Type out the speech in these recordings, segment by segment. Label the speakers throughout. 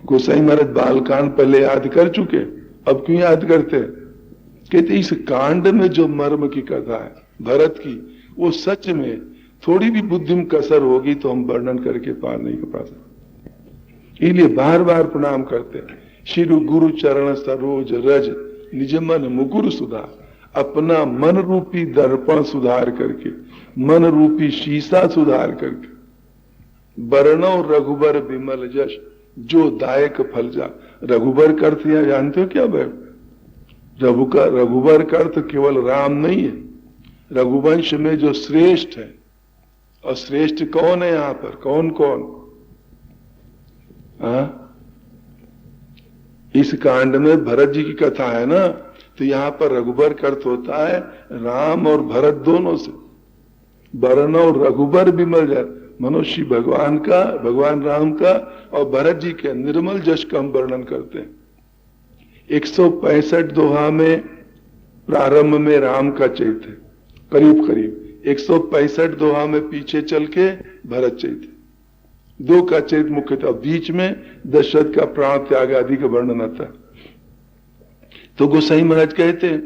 Speaker 1: गोसाई महाराज बालकांड पहले याद कर चुके, अब क्यों याद करते? कहते इस कांड में जो मर्म की कथा है भरत की, वो सच में थोड़ी भी बुद्धि में कसर होगी तो हम वर्णन करके पार नहीं कर पा सकते। इसलिए बार बार प्रणाम करते। शिरु गुरु चरण सरोज रज निज मन मुकुर सुधार। अपना मन रूपी दर्पण सुधार करके, मन रूपी शीशा सुधार करके, वर्णो रघुबर विमल जश जो दायक फल जा। रघुबर का अर्थ यह जानते हो क्या भाई? रघुबर का अर्थ केवल राम नहीं है, रघुवंश में जो श्रेष्ठ है। और श्रेष्ठ कौन है यहां पर? कौन कौन? इस कांड में भरत जी की कथा है ना, तो यहां पर रघुबर का अर्थ होता है राम और भरत दोनों से। वरण और रघुबर विमल जश, मनुष्य भगवान का, भगवान राम का और भरत जी के निर्मल जश का हम वर्णन करते हैं। 165 दोहा में प्रारंभ में राम का चरित्र है, करीब करीब 165 दोहा में पीछे चल के भरत चरित्र, दो का चरित्र मुख्यतः, बीच में दशरथ का प्राण त्याग आदि का वर्णन आता है। तो गोसाई महाराज कहते हैं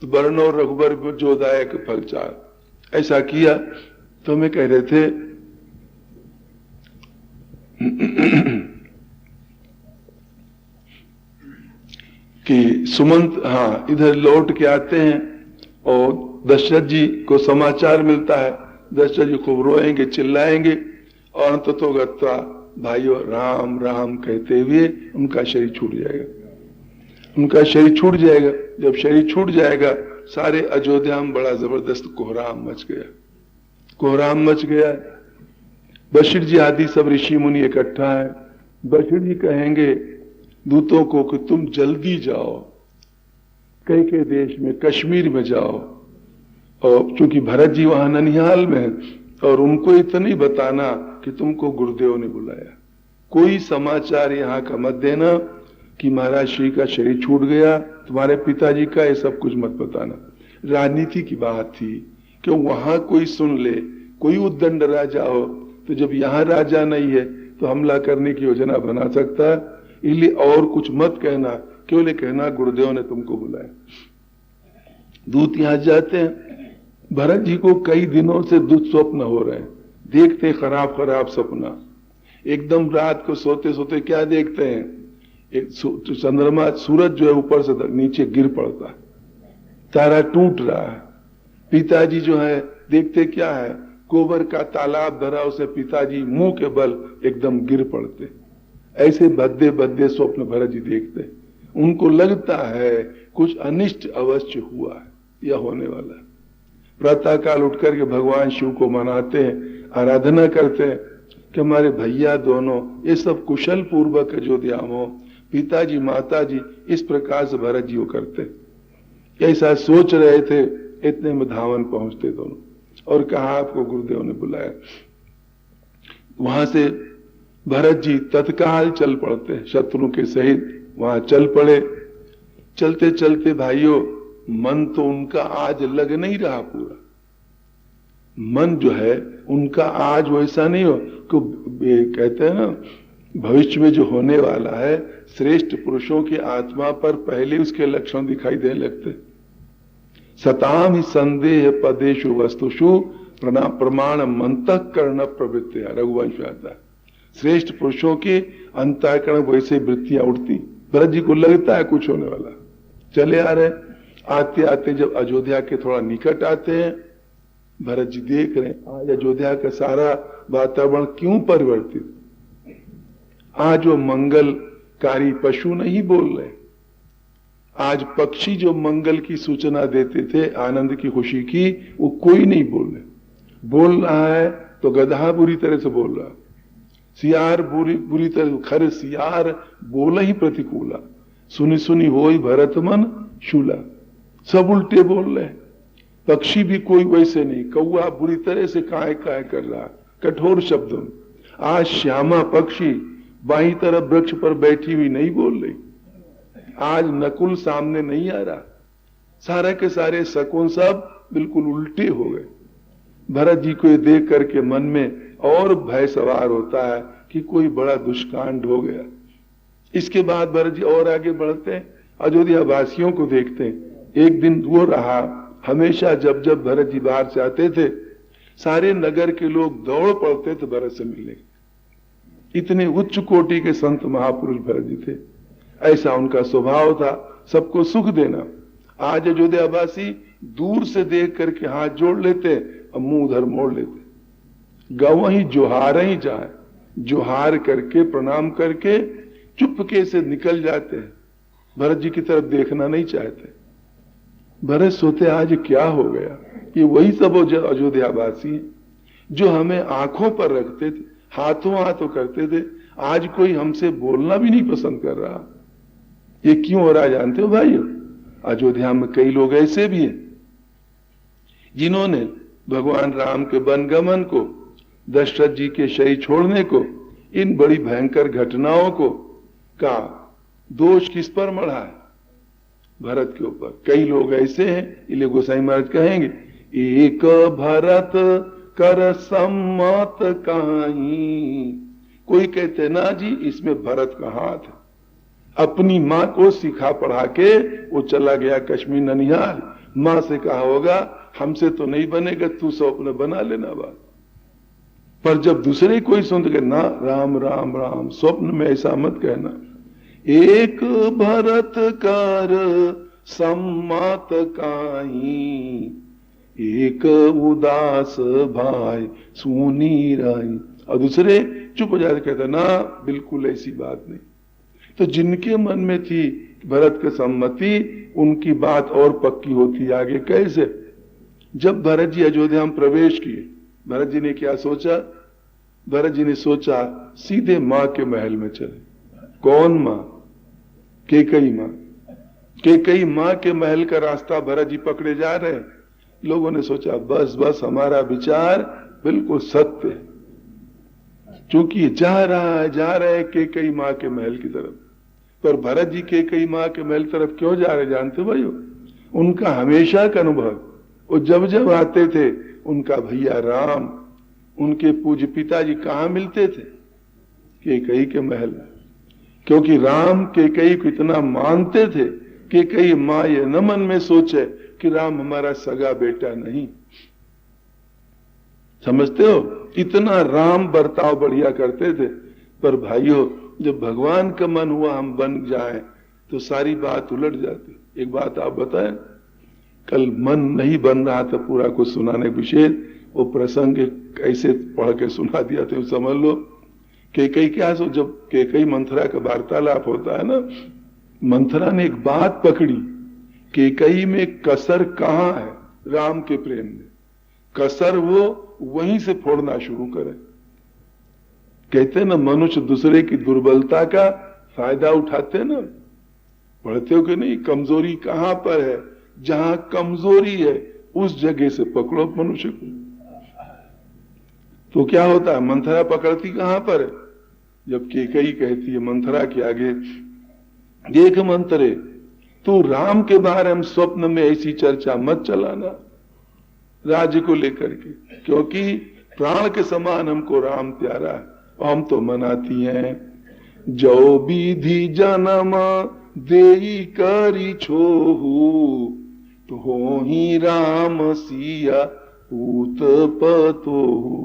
Speaker 1: तो वर्ण और रघुबर जो दायक फल चार, ऐसा किया। तो हमें कह रहे थे कि सुमंत, हाँ, इधर लौट के आते हैं और दशरथ जी को समाचार मिलता है। दशरथ जी खूब रोएंगे, चिल्लाएंगे और अंततोगत्वा भाइयों राम राम कहते हुए उनका शरीर छूट जाएगा। उनका शरीर छूट जाएगा। जब शरीर छूट जाएगा, सारे अयोध्या में बड़ा जबरदस्त कोहराम मच गया। कोहराम मच गया। बशीर जी आदि सब ऋषि मुनि इकट्ठा है। बशीर जी कहेंगे दूतों को कि तुम जल्दी जाओ कई के देश में, कश्मीर में जाओ, और चूंकि भरत जी वहां ननिहाल में है, और उनको इतना ही बताना कि तुमको गुरुदेव ने बुलाया। कोई समाचार यहाँ का मत देना कि महाराज श्री का शरीर छूट गया, तुम्हारे पिताजी का, ये सब कुछ मत बताना। राजनीति की बात थी कि वहां कोई सुन ले, कोई उद्दंड राजा हो, तो जब यहाँ राजा नहीं है तो हमला करने की योजना बना सकता है। इसलिए और कुछ मत कहना, केवल कहना गुरुदेव ने तुमको बुलाया। दूत यहां जाते हैं। भरत जी को कई दिनों से दुस्वप्न हो रहे हैं, देखते खराब खराब सपना। एकदम रात को सोते सोते क्या देखते हैं, एक चंद्रमा, सूरज जो है ऊपर से नीचे गिर पड़ता है, तारा टूट रहा है। पिताजी जो है देखते क्या है, गोबर का तालाब भरा, उसे पिताजी मुंह के बल एकदम गिर पड़ते। ऐसे भद्दे भद्दे स्वप्न भरत जी देखते। उनको लगता है कुछ अनिष्ट अवश्य हुआ है या होने वाला है। प्रातः काल उठ करके भगवान शिव को मनाते हैं, आराधना करते हैं कि हमारे भैया दोनों ये सब कुशल पूर्वक अयोध्या हो, पिताजी माताजी इस प्रकार से भरत जी वो करते। ऐसा सोच रहे थे, इतने में धावन पहुंचते दोनों और कहा आपको गुरुदेव ने बुलाया। वहां से भरत जी तत्काल चल पड़ते, शत्रु के सहित वहां चल पड़े। चलते चलते भाइयों, मन तो उनका आज लग नहीं रहा पूरा। मन जो है उनका आज वैसा नहीं हो कि कहते हैं ना, भविष्य में जो होने वाला है, श्रेष्ठ पुरुषों की आत्मा पर पहले उसके लक्षण दिखाई देने लगते। सताम ही संदेह पदेशु वस्तुषु प्रमाण मंतःकरण प्रवृत्ति, रघुवंश आता है। श्रेष्ठ पुरुषों के अंतःकरण वैसे वृत्तियां उठती। भरत जी को लगता है कुछ होने वाला। चले आ रहे, आते आते जब अयोध्या के थोड़ा निकट आते हैं, भरत जी देख रहे हैं आज अयोध्या का सारा वातावरण क्यों परिवर्तित। आज वो मंगलकारी पशु नहीं बोल रहे, आज पक्षी जो मंगल की सूचना देते थे, आनंद की खुशी की, वो कोई नहीं बोल रहे। बोल रहा है तो गधा बुरी तरह से बोल रहा, सियार बुरी तरह, खरे सियार बोला ही प्रतिकूला, सुनी सुनी हो ही भरत मन शूला। सब उल्टे बोल रहे। पक्षी भी कोई वैसे नहीं, कौआ बुरी तरह से काय काय कर रहा, कठोर शब्दों। आज श्यामा पक्षी बाई तरफ वृक्ष पर बैठी हुई नहीं बोल रही। आज नकुल सामने नहीं आ रहा। सारे के सारे शकुन सब बिल्कुल उल्टे हो गए। भरत जी को देख करके मन में और भय सवार होता है कि कोई बड़ा दुष्कांड हो गया। इसके बाद भरत जी और आगे बढ़ते हैं, अयोध्या वासियों को देखते हैं। एक दिन वो रहा, हमेशा जब जब भरत जी बाहर से आते थे सारे नगर के लोग दौड़ पड़ते थे भरत से मिलने। इतने उच्च कोटि के संत महापुरुष भरत जी थे, ऐसा उनका स्वभाव था, सबको सुख देना। आज अयोध्यावासी दूर से देख करके हाथ जोड़ लेते और मुंह उधर मोड़ लेते। गवहीं जोहार ही जाए, जोहार करके प्रणाम करके चुपके से निकल जाते हैं, भरत जी की तरफ देखना नहीं चाहते। भरत सोते आज क्या हो गया, ये वही सब अयोध्यावासी हैं जो हमें आंखों पर रखते थे, हाथों हाथों करते थे, आज कोई हमसे बोलना भी नहीं पसंद कर रहा। ये क्यों हो रहा है जानते हो भाइयों? अयोध्या में कई लोग ऐसे भी हैं जिन्होंने भगवान राम के वनगमन को, दशरथ जी के शरीर छोड़ने को, इन बड़ी भयंकर घटनाओं को का दोष किस पर मढ़ा है? भरत के ऊपर। कई लोग ऐसे हैं, इसलिए गोसाई महाराज कहेंगे, एक भरत कर सम्मत काहीं। कोई कहते ना जी इसमें भरत का हाथ है। अपनी माँ को सिखा पढ़ा के वो चला गया कश्मीर ननिहाल, माँ से कहा होगा हमसे तो नहीं बनेगा, तू स्वप्न बना लेना बात। पर जब दूसरे कोई सुनते के ना राम राम राम, स्वप्न में ऐसा मत कहना। एक भरत कर सम्मत काहीं, एक उदास भाई सुनी राई। और दूसरे चुप हो जाते, कहते ना बिल्कुल ऐसी बात नहीं। तो जिनके मन में थी भरत की सम्मति, उनकी बात और पक्की होती आगे। कैसे? जब भरत जी अयोध्या में प्रवेश किए, भरत जी ने क्या सोचा? भरत जी ने सोचा सीधे माँ के महल में चले। कौन माँ? कैकेयी माँ। कैकेयी माँ के महल का रास्ता भरत जी पकड़े जा रहे हैं। लोगों ने सोचा बस बस हमारा विचार बिल्कुल सत्य है, क्योंकि जा रहा है कैकेयी माँ के महल की तरफ। पर भरत जी कैकेयी माँ के महल तरफ क्यों जा रहे जानते हो भाइयों? उनका हमेशा का अनुभव, वो जब जब आते थे उनका भैया राम, उनके पूज्य पिताजी कहाँ मिलते थे? कैकेयी के महल। क्योंकि राम कैकेयी को इतना मानते थे, कैकेयी माँ ये न मन में सोचे कि राम हमारा सगा बेटा नहीं। समझते हो? इतना राम बर्ताव बढ़िया करते थे। पर भाइयों जब भगवान का मन हुआ हम बन जाएं तो सारी बात उलट जाती। एक बात आप बताएं, कल मन नहीं बन रहा था पूरा कुछ सुनाने विशेष, वो प्रसंग कैसे पढ़ के सुना दिया तो समझ लो। कैकेयी क्या सो, जब कैकेयी मंथरा का वार्तालाप होता है ना, मंथरा ने एक बात पकड़ी, कैकेयी में कसर कहाँ है राम के प्रेम में, कसर वो वहीं से फोड़ना शुरू करे। कहते ना मनुष्य दूसरे की दुर्बलता का फायदा उठाते ना। पढ़ते हो कि नहीं? कमजोरी कहां पर है, जहां कमजोरी है उस जगह से पकड़ो मनुष्य को। तो क्या होता है? मंथरा पकड़ती कहां पर है? जब कैकेयी कहती है मंथरा के आगे, देख मंथरे तू राम के बारे में स्वप्न में ऐसी चर्चा मत चलाना राज्य को लेकर के, क्योंकि प्राण के समान हमको राम प्यारा है। हम तो मनाती हैं, जो विधि जन्म देई करी छोहू, तो हो ही राम सिया पूत पतोहू।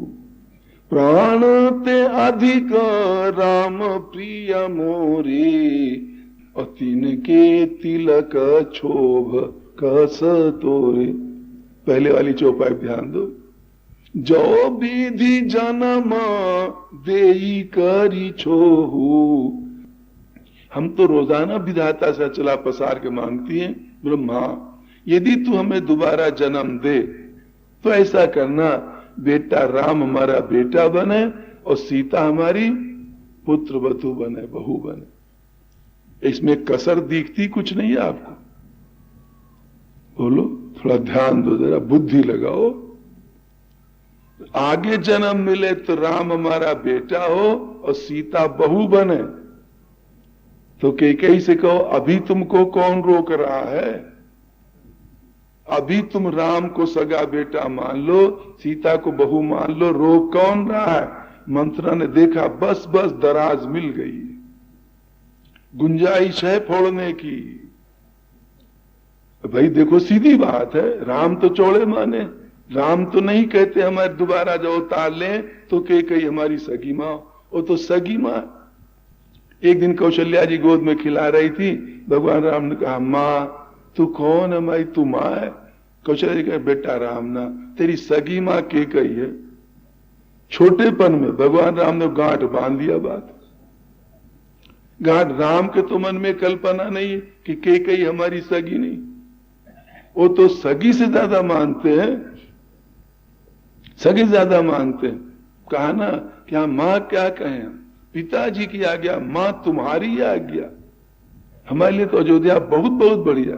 Speaker 1: प्राण ते अधिक राम प्रिय मोरे, और तिनके तिलक क्षोभ कस तोरे। पहले वाली चौपाई ध्यान दो। जो विधि जन्म देई करी छोहू। हम तो रोजाना विधाता से चला पसार के मांगती हैं, ब्रह्मा यदि तू हमें दोबारा जन्म दे तो ऐसा करना, बेटा राम हमारा बेटा बने और सीता हमारी पुत्र वधू बने, बहू बने। इसमें कसर दिखती कुछ नहीं है आपको? बोलो, थोड़ा ध्यान दो, जरा बुद्धि लगाओ। आगे जन्म मिले तो राम हमारा बेटा हो और सीता बहू बने, तो कैकेयी से कहो अभी तुमको कौन रोक रहा है? अभी तुम राम को सगा बेटा मान लो, सीता को बहू मान लो, रोक कौन रहा है? मंथरा ने देखा बस बस दराज मिल गई। गुंजाइश है फोड़ने की। भाई देखो सीधी बात है, राम तो चौड़े माने, राम तो नहीं कहते हमारे दोबारा जो उतार लें तो कई हमारी सगी माँ, वो तो सगी माँ। एक दिन कौशल्या जी गोद में खिला रही थी, भगवान राम ने कहा माँ तू कौन है भाई, तू माँ है? कौशल्या जी कहे बेटा राम ना, तेरी सगी माँ कई है। छोटेपन में भगवान राम ने गांठ बांध दिया बात। गांठ राम के तो मन में कल्पना नहीं है कि कई हमारी सगी नहीं, वो तो सगी से ज्यादा मानते हैं, सगी ज्यादा मानते हैं। कहा ना कि हाँ माँ क्या कहें, पिताजी की आज्ञा, माँ तुम्हारी आज्ञा। हमारे लिए तो अयोध्या बहुत बहुत बढ़िया।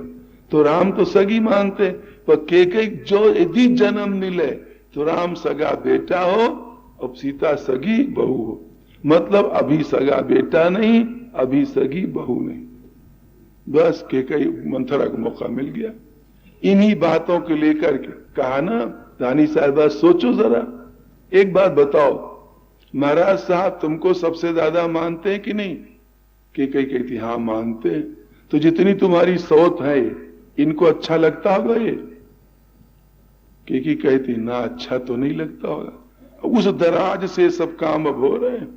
Speaker 1: तो राम तो सगी मानते, पर कई जो यदि जन्म मिले तो राम सगा बेटा हो और सीता सगी बहू हो। मतलब अभी सगा बेटा नहीं, अभी सगी बहू नहीं, बस कई मंथरा को मौका मिल गया। इन्हीं बातों को लेकर के कहा ना रानी साहिबा सोचो जरा, एक बात बताओ, महाराज साहब तुमको सबसे ज्यादा मानते हैं कि नहीं? कि कई कहती हाँ मानते हैं। तो जितनी तुम्हारी सोच है इनको अच्छा लगता होगा ये? कि कहती ना अच्छा तो नहीं लगता होगा। उस दराज से सब काम अब हो रहे हैं,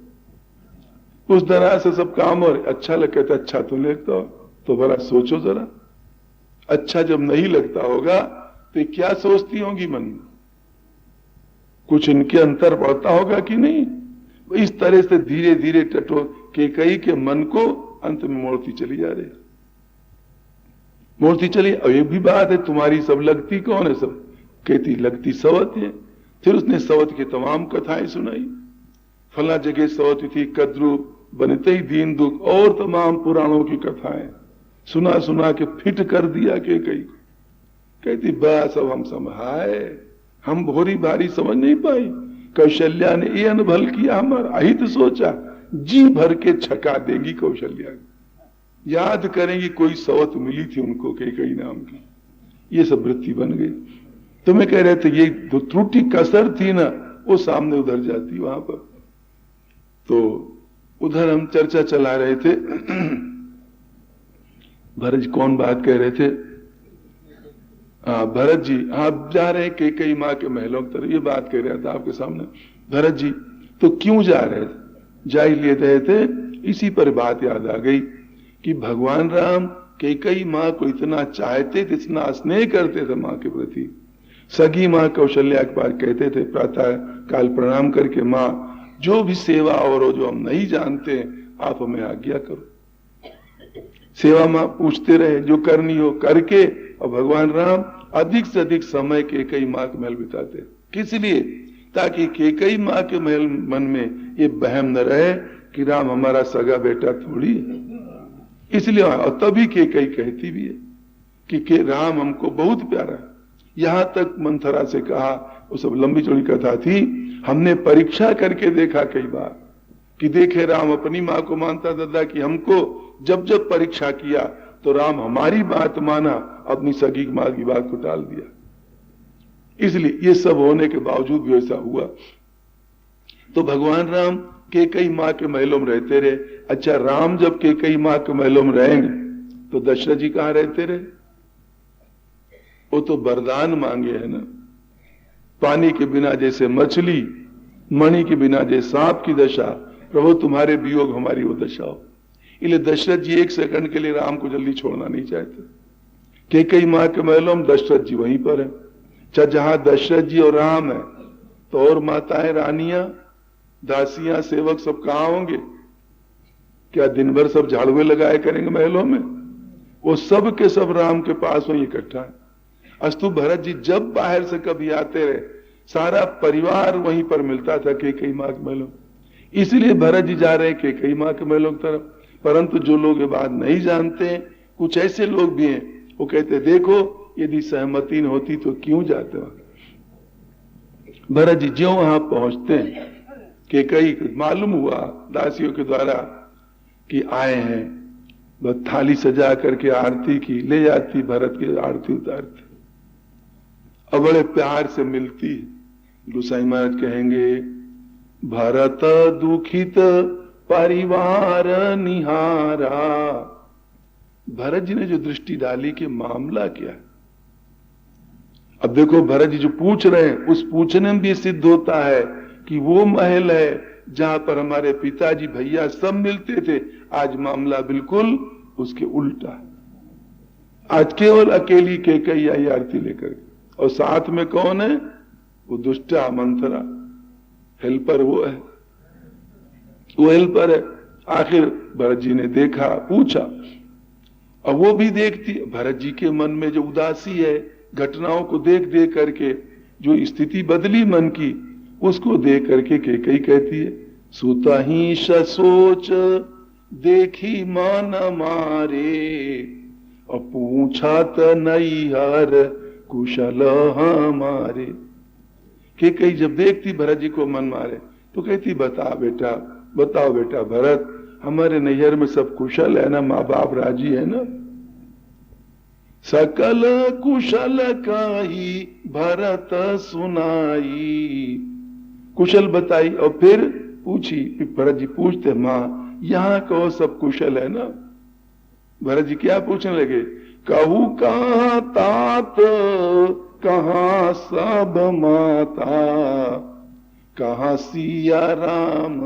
Speaker 1: उस दराज से सब काम हो रहे, अच्छा लगता है अच्छा तो नहीं लगता होगा। तो बड़ा सोचो जरा, अच्छा जब नहीं लगता होगा तो क्या सोचती होंगी मन में? कुछ इनके अंतर बढ़ता होगा कि नहीं? इस तरह से धीरे धीरे टटो कई के मन को अंत में मोड़ती चली जा रही, मोड़ती चली। और ये भी बात है, तुम्हारी सब लगती कौन है? सब कहती लगती सवत है। फिर उसने सवत की तमाम कथाएं सुनाई, फला जगह सवत थी, कद्रू बनते ही दीन दुख, और तमाम पुराणों की कथाएं सुना सुना के फिट कर दिया के कई। कहती बस अब हम समझाए, हम भोरी भारी समझ नहीं पाई। कौशल्या ने ये अनुभव किया, हमारा अहित सोचा, जी भर के छका देगी कौशल्या। याद करेंगी कोई सवत मिली थी उनको कई नाम की, ये सब वृत्ति बन गई। तो मैं कह रहे थे ये जो त्रुटि कसर थी ना, वो सामने उधर जाती वहां पर। तो उधर हम चर्चा चला रहे थे, भरत जी कौन बात कह रहे थे? हाँ भरत जी, आप जा रहे हैं कई माँ के महलों की तरफ, ये बात कह रहा था आपके सामने। भरत जी तो क्यों जा रहे थे? जा ही ले रहे थे, इसी पर बात याद आ गई कि भगवान राम कई माँ को इतना चाहते थे, इतना स्नेह करते थे माँ के प्रति। सगी माँ कौशल्या के पास कहते थे प्रातः काल प्रणाम करके, माँ जो भी सेवा और जो हम नहीं जानते आप हमें आज्ञा करो। सेवा माँ पूछते रहे, जो करनी हो करके। और भगवान राम अधिक से अधिक समय कई माँ के महल बिताते, किस लिए? ताकि कई माँ के महल मन में ये बहम न रहे कि राम हमारा सगा बेटा थोड़ी है। इसलिए और तभी कई कहती भी है कि राम हमको बहुत प्यारा है। यहां तक मंथरा से कहा, वो सब लंबी चौड़ी कथा थी, हमने परीक्षा करके देखा कई बार कि देखे राम अपनी माँ को मानता दादा कि हमको जब जब परीक्षा किया तो राम हमारी बात माना, अपनी सगी माँ की बात को टाल दिया। इसलिए ये सब होने के बावजूद भी ऐसा हुआ। तो भगवान राम कई माँ के महलों में रहते रहे। अच्छा राम जब कई माँ के महलों में रहेंगे तो दशरथ जी कहां रहते रहे? वो तो वरदान मांगे है ना, पानी के बिना जैसे मछली, मणि के बिना जैसे सांप की दशा, प्रभु तुम्हारे वियोग हमारी वो दशा हो। इसलिए दशरथ जी एक सेकंड के लिए राम को जल्दी छोड़ना नहीं चाहते। कई माँ के महलों में दशरथ जी वहीं पर है। अच्छा जहां दशरथ जी और राम है तो और माताएं, रानियां, दासियां, सेवक सब कहां होंगे? क्या दिन भर सब झाड़ुए लगाए करेंगे महलों में? वो सब के सब राम के पास वहीं इकट्ठा है। अस्तु भरत जी जब बाहर से कभी आते रहे, सारा परिवार वहीं पर मिलता था कई माँ के महलों। इसलिए भरत जी जा रहे हैं कई माँ के महलों की तरफ। परंतु जो लोग ये बात नहीं जानते हैं, कुछ ऐसे लोग भी हैं, वो कहते देखो यदि सहमति न होती तो क्यों जाते वहां। भरत जी ज्यों वहां पहुंचते हैं कई मालूम हुआ दासियों के द्वारा कि आए हैं, बस थाली सजा करके आरती की, ले जाती, भरत की आरती उतारती और बड़े प्यार से मिलती। गोसाई महाराज कहेंगे भरत दुखित परिवार निहारा। भरत जी ने जो दृष्टि डाली कि मामला क्या है। अब देखो भरत जी जो पूछ रहे हैं, उस पूछने में भी सिद्ध होता है कि वो महल है जहां पर हमारे पिताजी भैया सब मिलते थे। आज मामला बिल्कुल उसके उल्टा है। आज केवल अकेली कैकेयी आई आरती लेकर, और साथ में कौन है? वो दुष्टा मंथरा, हेल्पर वो है, वो हेल्पर है। आखिर भरत जी ने देखा, पूछा, और वो भी देखती। भरत जी के मन में जो उदासी है, घटनाओं को देख देख करके जो स्थिति बदली मन की, उसको देख करके कैकेयी कहती है, सुता ही सोच देखी मान मारे, और पूछा त नैहर कुशल हमारे। कैकेयी जब देखती भरत जी को मन मारे तो कहती, बताओ बेटा भरत, हमारे नैहर में सब कुशल है ना? माँ बाप राजी है ना? सकल कुशल काही भरत सुनाई। कुशल बताई और फिर पूछी। भरत जी पूछते, माँ यहाँ कहो सब कुशल है ना? भरत जी क्या पूछने लगे? कहू कहाँ तात कहाँ सब माता, कहाँ सिया राम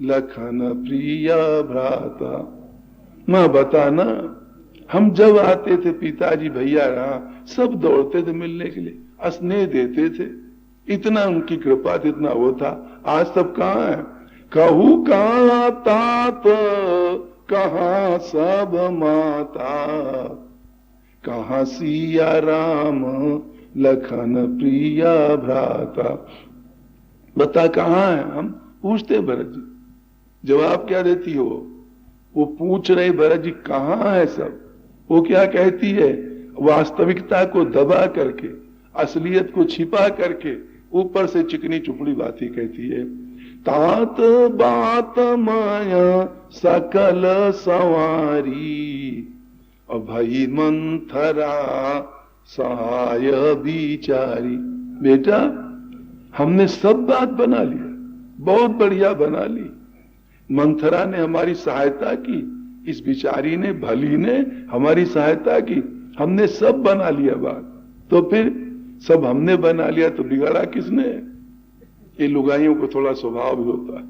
Speaker 1: लखन प्रिय भ्राता। माँ बताना, हम जब आते थे पिताजी भैया रहा सब दौड़ते थे मिलने के लिए, स्नेह देते थे, इतना उनकी कृपा थी, इतना वो था। आज सब कहाँ है? कहू कहाँ तात कहाँ सब माता, कहाँ सिया राम लखन प्रिय भ्राता। बता कहाँ है? हम पूछते भरत जी, जवाब क्या देती हो? वो पूछ रहे भरत जी कहाँ है सब। वो क्या कहती है? वास्तविकता को दबा करके, असलियत को छिपा करके, ऊपर से चिकनी चुपड़ी बातें कहती है। तात बात माया सकल सवारी, और भई मंथरा सहाय बिचारी। बेटा हमने सब बात बना लिया, बहुत बढ़िया बना ली। मंथरा ने हमारी सहायता की, इस बिचारी ने, भली ने हमारी सहायता की, हमने सब बना लिया बात। तो फिर सब हमने बना लिया तो बिगाड़ा किसने? ये लुगाइयों को थोड़ा स्वभाव भी होता है।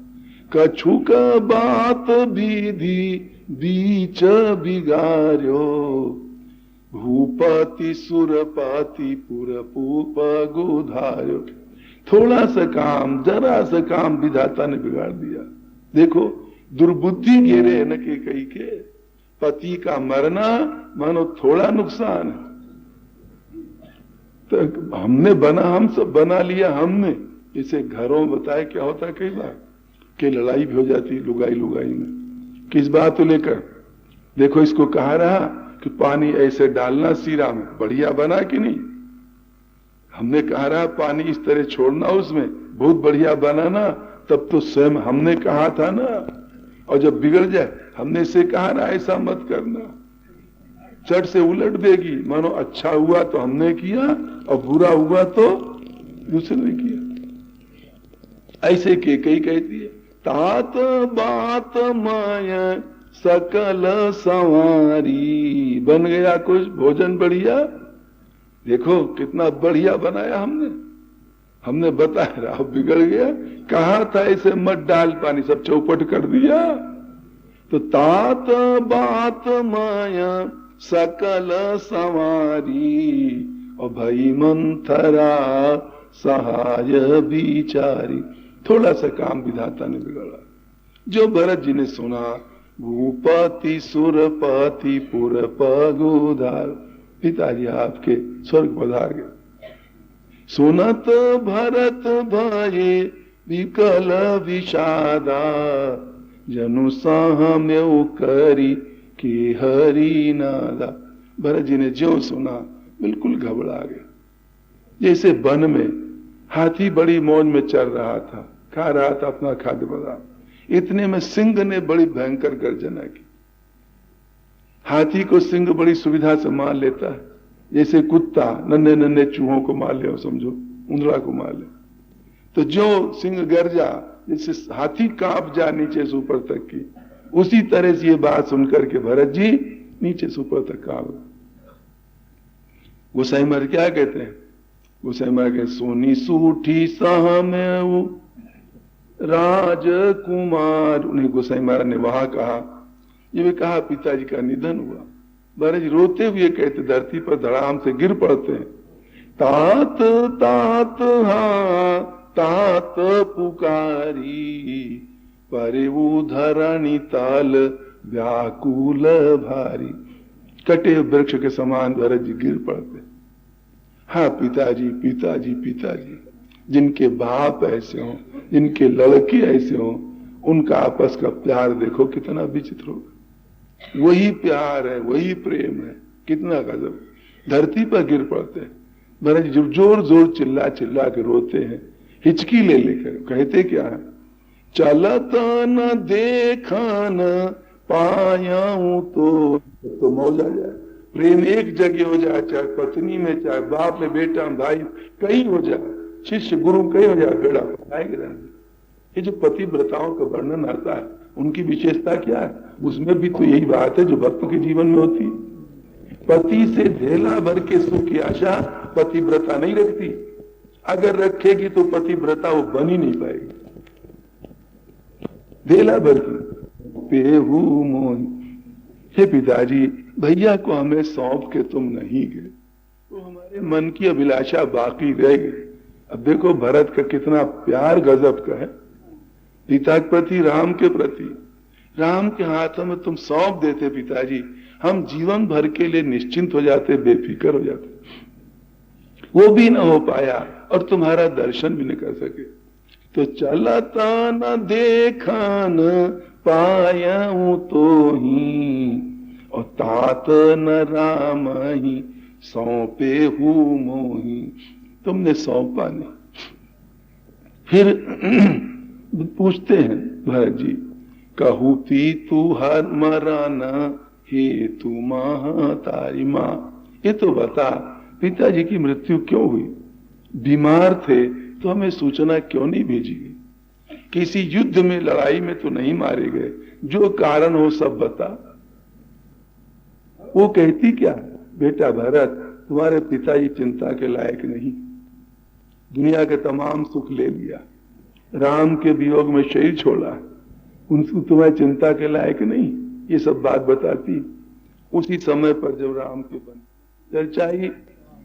Speaker 1: कछु का बात विधि बीच बिगाड़ो, भूपति सुरपति पुरपूप गोधार्यो। थोड़ा सा काम, जरा सा काम विधाता ने बिगाड़ दिया। देखो दुर्बुद्धि घेरे न के कई के, पति का मरना मानो थोड़ा नुकसान है। तो हमने हम सब बना लिया हमने। इसे घरों में बताए क्या होता है कई बार कि लड़ाई भी हो जाती है लुगाई में। किस बात को लेकर? देखो इसको कहा रहा कि पानी ऐसे डालना सीरा में, बढ़िया बना कि नहीं? हमने कहा रहा पानी इस तरह छोड़ना उसमें, बहुत बढ़िया बनाना। तब तो स्वयं हमने कहा था ना। और जब बिगड़ जाए हमने इसे कहा ना ऐसा मत करना, चट से उलट देगी। मानो अच्छा हुआ तो हमने किया और बुरा हुआ तो दूसरे ने किया। ऐसे कैकेयी कहती है, तात बात माया सकल संवारी। बन गया कुछ भोजन बढ़िया। देखो कितना बढ़िया बनाया हमने बताया रहा, बिगड़ गया। कहा था ऐसे मत डाल पानी, सब चौपट कर दिया। तो तात बात माया सकल संवारी, और भई मंथरा सहाय बिचारी। थोड़ा सा काम विधाता ने बिगाड़ा। जो भरत जी ने सुना, भूपति सुरपति पुरप गोधार, पिताजी आपके स्वर्ग पधार गए। सुनत भरत भये विकल विषादा, जनु साम्य करी के हरि नादा। भरत जी ने जो सुना बिल्कुल घबरा गए। जैसे वन में हाथी बड़ी मौज में चल रहा था, खा रहा था अपना खाद्य पदार्थ। इतने में सिंह ने बड़ी भयंकर गर्जना की। हाथी को सिंह बड़ी सुविधा से मार लेता है, जैसे कुत्ता नन्हे नन्हे चूहों को मार ले, समझो उंदड़ा को मार ले। तो जो सिंह गर्जा, जैसे हाथी कांप जा नीचे से ऊपर तक की, उसी तरह से ये बात सुनकर के भरत जी नीचे से ऊपर तक कांप गए। गोसाई महाराज क्या कहते हैं? गोसाई महाराज कहते सोनी सूठी सहमेऊ राजकुमार। उन्हें गोसाई महाराज ने वहां कहा, ये भी कहा पिताजी का निधन हुआ। महाराज रोते हुए कहते, धरती पर धड़ाम से गिर पड़ते हैं। तात तात हाँ तात पुकारी, परिवु धरणी ताल व्याकुल भारी। कटे वृक्ष के समान भरत जी गिर पड़ते। हाँ पिताजी पिताजी पिताजी। जिनके बाप ऐसे हों, जिनके लड़के ऐसे हों, उनका आपस का प्यार देखो कितना विचित्र होगा। वही प्यार है, वही प्रेम है, कितना गजब। धरती पर गिर पड़ते हैं। भरत जी जोर जोर चिल्ला चिल्ला के रोते हैं, हिचकी ले लेकर। कहते क्या है? चलत न देखा न पायाऊं तो मौज आ जाए। प्रेम एक जगह हो जाए, चाहे पत्नी में, चाहे बाप में, बेटा में, भाई, कहीं हो जाए, शिष्य गुरु कहीं हो जाए, बेड़ा आएगा। ये जो पतिव्रताओं का वर्णन आता है, उनकी विशेषता क्या है? उसमें भी तो यही बात है जो भक्त के जीवन में होती है। पति से धेला भर के सुख की आशा पतिव्रता नहीं रखती। अगर रखेगी तो पतिव्रता वो बन ही नहीं पाएगी। धेला भर की पेहू मोही। हे पिताजी, भैया को हमें सौंप के तुम नहीं गए तो हमारे मन की अभिलाषा बाकी रह गई। अब देखो भरत का कितना प्यार गजब का है, पिता के प्रति, राम के प्रति। राम के हाथों में तुम सौंप देते पिताजी, हम जीवन भर के लिए निश्चिंत हो जाते, बेफिक्र हो जाते। वो भी न हो पाया और तुम्हारा दर्शन भी न कर सके। तो चलता न देखा न पायाऊं तो ही, और तात न राम ही सौंपे हूं मोही। तुमने सौंपा नहीं। फिर पूछते हैं भरत जी, कहू पी तू हर मराना हे तू मां तारी मां। ये तो बता पिताजी की मृत्यु क्यों हुई? बीमार थे तो हमें सूचना क्यों नहीं भेजी गई? किसी युद्ध में, लड़ाई में तो नहीं मारे गए? जो कारण हो सब बता। वो कहती क्या? बेटा भरत, तुम्हारे पिताजी चिंता के लायक नहीं, दुनिया के तमाम सुख ले लिया, राम के वियोग में शरीर छोड़ा, उनको तुम्हारी चिंता के लायक नहीं। ये सब बात बताती। उसी समय पर जब राम के बन चर्चाई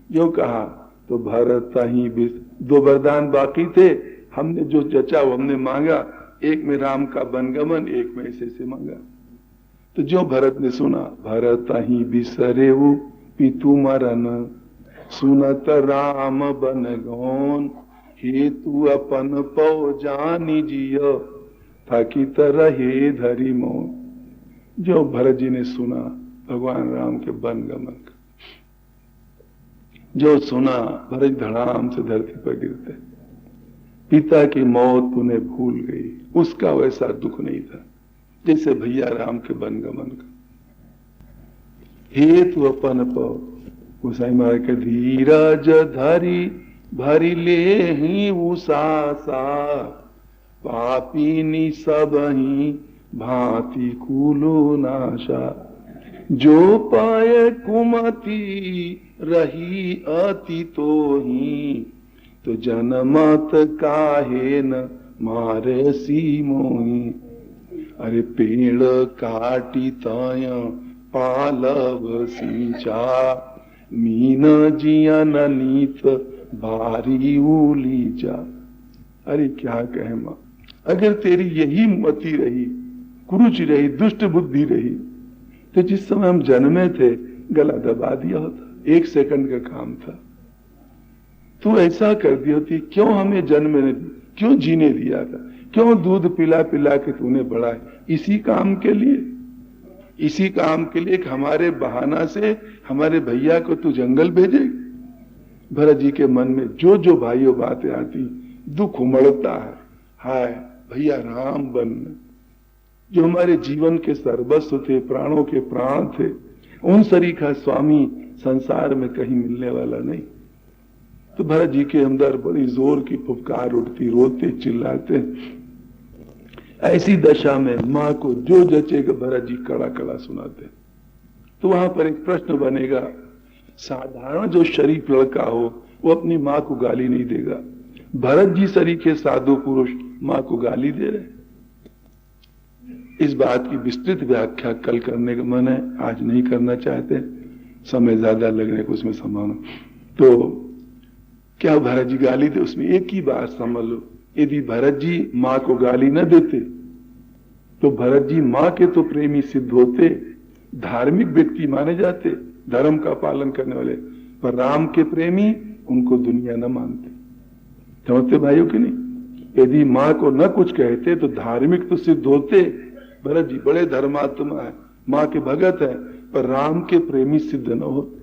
Speaker 1: जो कहा तो भरत ही भी 2 वरदान बाकी थे। हमने जो जचा वो हमने मांगा, एक में राम का बनगमन, एक में ऐसे मांगा। तो जो भरत ने सुना, भरत ही बिसरेऊ पितु मरन, सुनत राम बन गौन, हेतु अपन पौ जानी जिय, थकित रहे धरी मौन। जो भरत जी ने सुना भगवान राम के बनगमन का, जो सुना, भरत धड़ाम से धरती पर गिरते। पिता की मौत उन्हें भूल गई, उसका वैसा दुख नहीं था जैसे भैया राम के बनगमन का। हेतु अपन पौ। गोसाई महाराज के धीरज धरी भरी ले ही उसासा, पापीनी सब ही भांति कुलो नाशा। जो पाए कुमति रही अति तो ही, तो जनमत काहे न मारे सी मोही। अरे पेड़ काटी ताय पालव सिंचा, मीन जिया नीत बारी उलीचा। अरे क्या कहे मां, अगर तेरी यही मति रही, कुरुचि रही, दुष्ट बुद्धि रही, तो जिस समय हम जन्मे थे गला दबा दिया होता। 1 सेकंड का काम था। तू ऐसा कर दी होती, क्यों हमें जन्म, क्यों जीने दिया था? क्यों दूध पिला पिला के तूने बढ़ाया? इसी काम के लिए, इसी काम के लिए कि हमारे बहाना से हमारे भैया को तू जंगल भेजेगी। भरत जी के मन में जो जो भाइयों बातें आती, दुख उमड़ता है। हाय भैया राम बनना, जो हमारे जीवन के सर्वस्व थे, प्राणों के प्राण थे, उन सरीखा स्वामी संसार में कहीं मिलने वाला नहीं। तो भरत जी के अंदर बड़ी जोर की फुफकार उठती, रोते चिल्लाते। ऐसी दशा में माँ को जो जचेगा भरत जी कड़ा कड़ा सुनाते। तो वहां पर एक प्रश्न बनेगा, साधारण जो शरीफ लड़का हो वो अपनी माँ को गाली नहीं देगा, भरत जी सरीखे साधु पुरुष माँ को गाली दे रहे। इस बात की विस्तृत व्याख्या कल करने का मन है, आज नहीं करना चाहते, समय ज्यादा लगने को उसमें संभावना। तो क्या भरत जी गाली दे? उसमें एक ही बात समझ लो, यदि भरत जी माँ को गाली न देते तो भरत जी माँ के तो प्रेमी सिद्ध होते, धार्मिक व्यक्ति माने जाते, धर्म का पालन करने वाले, पर राम के प्रेमी उनको दुनिया न मानते। समझते भाइयों की नहीं? यदि माँ को न कुछ कहते तो धार्मिक तो सिद्ध होते, भरत जी बड़े धर्मात्मा है, माँ के भगत है, पर राम के प्रेमी सिद्ध न होते।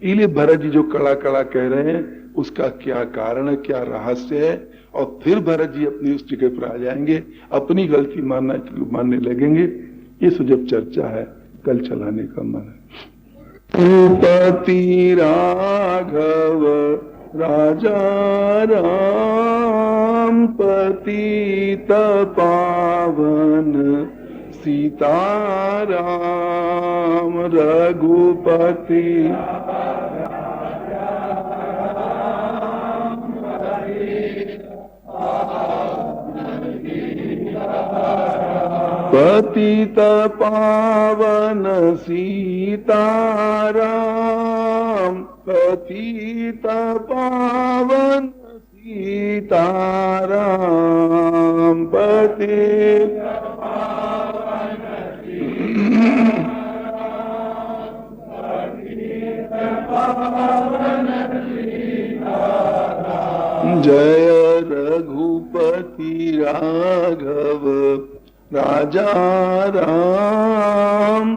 Speaker 1: इसलिए भरत जी जो कड़ा कड़ा कह रहे हैं उसका क्या कारण है, क्या रहस्य है, और फिर भरत जी अपनी उस जगह पर आ जाएंगे, अपनी गलती मानने लगेंगे। ये तो जब चर्चा है कल चलाने का मन है। भूपति राघव राजा राम पतित पावन सीताराम रघुपति पतित पावन सीताराम पतित पावन सीताराम पतित जय रघुपति राघव राजा राम।